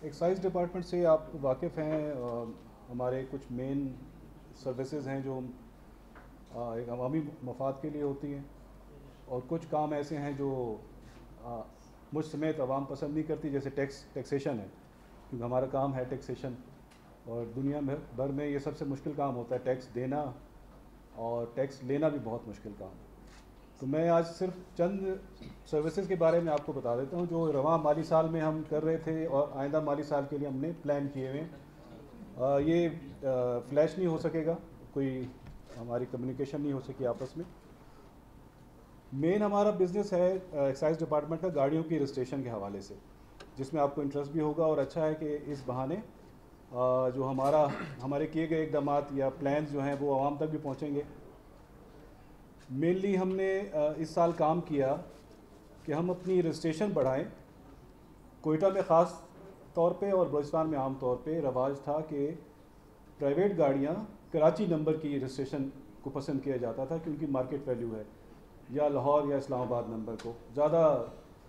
Excise department से आप वाकिफ़ हैं। हमारे कुछ मेन सर्विसेज हैं जो एक अवामी मफाद के लिए होती हैं, और कुछ काम ऐसे हैं जो मुझ समेत अवाम पसंद नहीं करती, जैसे टैक्सेशन है, क्योंकि हमारा काम है टैक्सेशन, और दुनिया भर में ये सबसे मुश्किल काम होता है टैक्स देना, और टैक्स लेना भी बहुत मुश्किल काम है। तो मैं आज सिर्फ चंद सर्विसेज के बारे में आपको बता देता हूँ जो रवां माली साल में हम कर रहे थे और आइंदा माली साल के लिए हमने प्लान किए हुए हैं। ये फ्लैश नहीं हो सकेगा, कोई हमारी कम्युनिकेशन नहीं हो सकी आपस में। मेन हमारा बिज़नेस है एक्साइज डिपार्टमेंट का गाड़ियों की रजिस्ट्रेशन के हवाले से, जिसमें आपको इंटरेस्ट भी होगा, और अच्छा है कि इस बहाने जो हमारे किए गए इकदाम या प्लान्स जो हैं वो आवाम तक भी पहुँचेंगे। मेनली हमने इस साल काम किया कि हम अपनी रजिस्ट्रेशन बढ़ाएं। कोयटा में ख़ास तौर पे और बलूचिस्तान में आम तौर पे रवाज था कि प्राइवेट गाड़ियां कराची नंबर की रजिस्ट्रेशन को पसंद किया जाता था, क्योंकि मार्केट वैल्यू है, या लाहौर या इस्लामाबाद नंबर को ज़्यादा,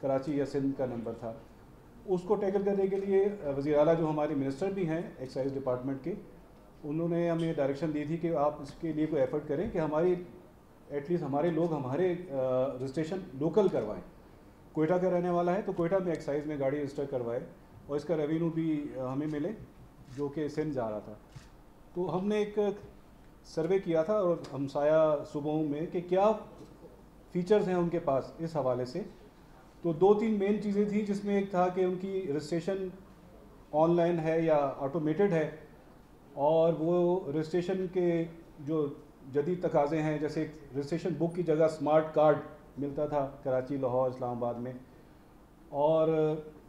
कराची या सिंध का नंबर था। उसको टैकल करने के लिए वज़ीर आला जो हमारे मिनिस्टर भी हैं एक्साइज डिपार्टमेंट के, उन्होंने हमें डायरेक्शन दी थी कि आप इसके लिए कोई एफर्ट करें कि हमारी एटलीस्ट हमारे लोग हमारे रजिस्ट्रेशन लोकल करवाएं। कोयटा का रहने वाला है तो कोयटा में एक्साइज में गाड़ी रजिस्टर करवाए, और इसका रेवेन्यू भी हमें मिले, जो कि सिंध जा रहा था। तो हमने एक सर्वे किया था और हमसाया सूबों में कि क्या फ़ीचर्स हैं उनके पास इस हवाले से। तो दो तीन मेन चीज़ें थी, जिसमें एक था कि उनकी रजिस्ट्रेशन ऑनलाइन है या ऑटोमेटेड है, और वो रजिस्ट्रेशन के जो जदीद तकाज़े हैं, जैसे रजिस्ट्रेशन बुक की जगह स्मार्ट कार्ड मिलता था कराची, लाहौर, इस्लामाबाद में, और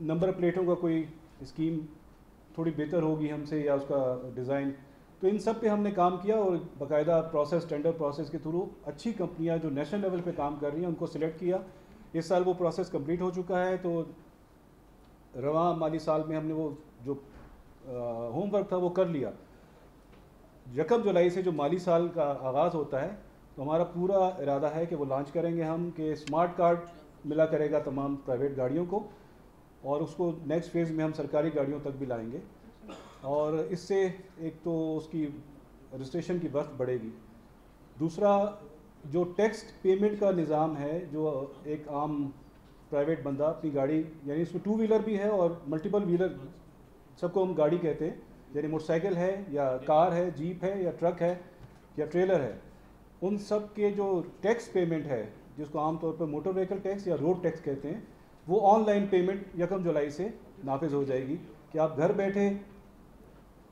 नंबर प्लेटों का कोई स्कीम थोड़ी बेहतर होगी हमसे, या उसका डिज़ाइन। तो इन सब पे हमने काम किया, और बाकायदा प्रोसेस, टेंडर प्रोसेस के थ्रू अच्छी कंपनियां जो नेशनल लेवल पे काम कर रही हैं उनको सिलेक्ट किया। इस साल वो प्रोसेस कंप्लीट हो चुका है। तो रवां माली साल में हमने वो जो होमवर्क था वो कर लिया। 1 जुलाई से जो माली साल का आगाज़ होता है, तो हमारा पूरा इरादा है कि वो लॉन्च करेंगे हम, कि स्मार्ट कार्ड मिला करेगा तमाम प्राइवेट गाड़ियों को, और उसको नेक्स्ट फेज़ में हम सरकारी गाड़ियों तक भी लाएंगे, और इससे एक तो उसकी रजिस्ट्रेशन की वक्त बढ़ेगी। दूसरा, जो टैक्स पेमेंट का निज़ाम है, जो एक आम प्राइवेट बंदा अपनी गाड़ी, यानी उसमें 2 व्हीलर भी है और मल्टीपल व्हीलर, सबको हम गाड़ी कहते हैं, यानी मोटरसाइकिल है या कार है, जीप है या ट्रक है या ट्रेलर है, उन सब के जो टैक्स पेमेंट है, जिसको आमतौर पर मोटर व्हीकल टैक्स या रोड टैक्स कहते हैं, वो ऑनलाइन पेमेंट 1 जुलाई से नाफिज हो जाएगी। कि आप घर बैठे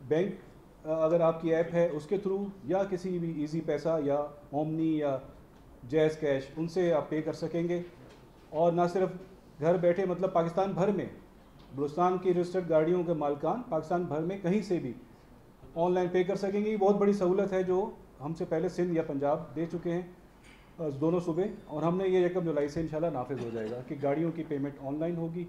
बैंक, अगर आपकी ऐप है उसके थ्रू, या किसी भी इजी पैसा या ओमनी या जैज़ कैश, उनसे आप पे कर सकेंगे। और ना सिर्फ घर बैठे, मतलब पाकिस्तान भर में बलूचिस्तान की रजिस्टर्ड गाड़ियों के मालिकान पाकिस्तान भर में कहीं से भी ऑनलाइन पे कर सकेंगे। ये बहुत बड़ी सहूलत है जो हमसे पहले सिंध या पंजाब दे चुके हैं, दोनों सूबे, और हमने ये 1 जुलाई से इंशाल्लाह नाफिज हो जाएगा कि गाड़ियों की पेमेंट ऑनलाइन होगी।